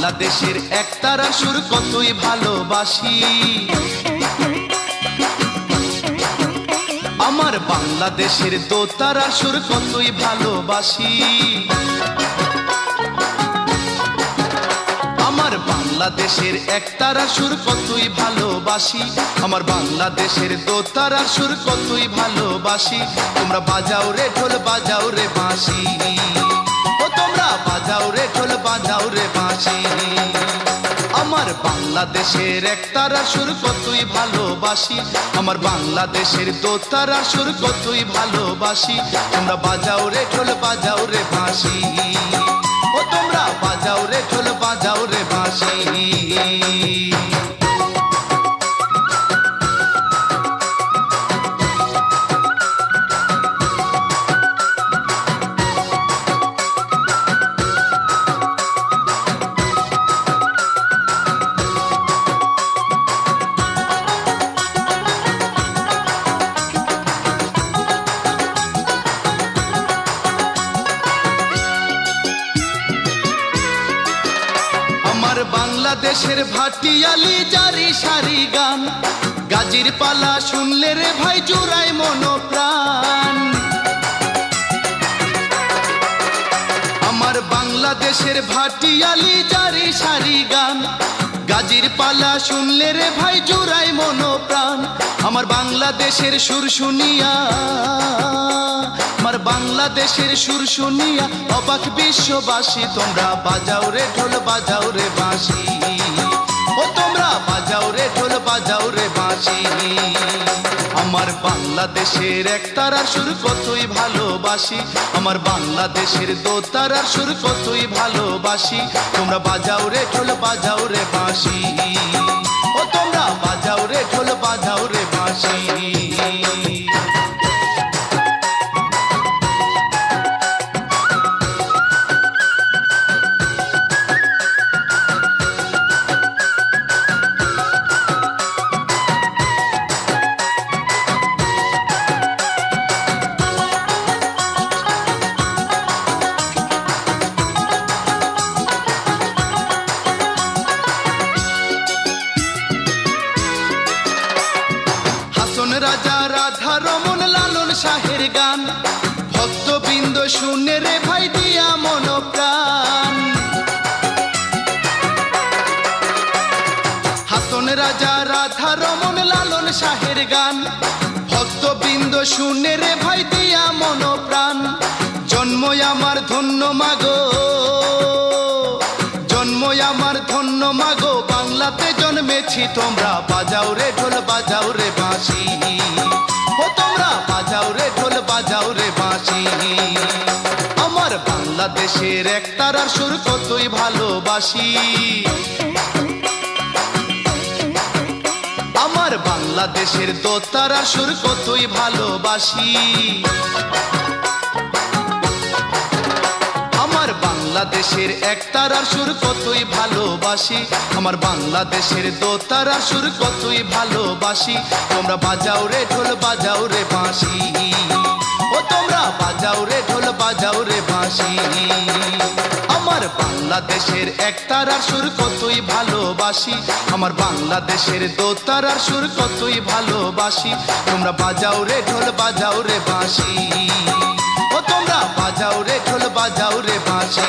বাংলাদেশের একতারা সুর কতই ভালোবাসি। আমার বাংলাদেশের দোতারার সুর কতই ভালোবাসি। আমার বাংলাদেশের একতারা সুর কতই ভালোবাসি। আমার বাংলাদেশের দোতারার সুর কতই ভালোবাসি। তোমরা বাজাও রে ঢোল, বাজাও রে বাঁশি, ও তোমরা বাজাও রে ঢোল, বাজাও রে বাঁশি। আমার বাংলাদেশের একতারার সুর কতই ভালোবাসি। আমার বাংলাদেশের দোতারার সুর কতই ভালোবাসি। তোমরা বাজাও রে ঢোল, বাজাও রে বাঁশি, ও তোমরা বাজাও রে ঢোল, বাজাও রে বাঁশি। বাংলাদেশের ভাটিয়ালি জারি সারি গান, গাজীর পালা শুনলে রে ভাই জুড়াই মনোপ্রাণ। আমার বাংলাদেশের ভাটিয়ালি জারি সারি গান, গাজীর পালা শুনলে রে ভাই জুড়াই মনোপ্রাণ। আমার বাংলাদেশের সুর শুনিয়া, আমার বাংলাদেশের সুর শুনিয়া অবাক বিশ্ববাসী। তোমরা বাজাও রে ঢোল, বাজাও রে বাঁশি, ও তোমরা বাজাও রে ঢোল, বাজাও রে বাঁশি। আমার বাংলাদেশের একতারার সুর কতই ভালোবাসি। আমার বাংলাদেশের দোতারার সুর কতই ভালোবাসি। তোমরা বাজাও রে ঢোল, বাজাও রে বাঁশি, ও তোমরা বাজাও রে ঢোল, বাজাও রে বাঁশি। রাজা রাধা রমন লালন শাহের গান, ভক্তবৃন্দ শুনে রে ভাই দিয়া মনোপ্রাণ। হাসন রাজা রাধা রমন লালন শাহের গান, ভক্তবৃন্দ শুনে রে ভাই দিয়া মনোপ্রাণ। জন্মই আমার ধন্য মাগো, জন্মই আমার ধন্য মাগো, বাংলাতে জন্মেছি। তোমরা বাজাও রে ঢোল, বাজাও রে বাঁশি, ও তোমরা বাজাও রে ঢোল, বাজাও রে বাঁশি। আমার বাংলাদেশের একতারার সুর কতই ভালোবাসি। আমার বাংলাদেশের দোতারার সুর কতই ভালোবাসি। আমার বাংলাদেশের একতারার সুর কতই ভালোবাসি। আমার বাংলাদেশের দোতারার সুর কতই ভালোবাসি। তোমরা বাজাও রে ঢোল, বাজাও রে বাঁশি, ও তোমরা বাজাও রে ঢোল, বাজাও রে বাঁশি। আমার বাংলাদেশের একতারার সুর কতই ভালোবাসি। আমার বাংলাদেশের দোতারার সুর কতই ভালোবাসি। তোমরা বাজাও রে ঢোল, বাজাও রে বাঁশি, ও তোমরা বাজাও রে ঢোল, বাজাও রে বাঁশি।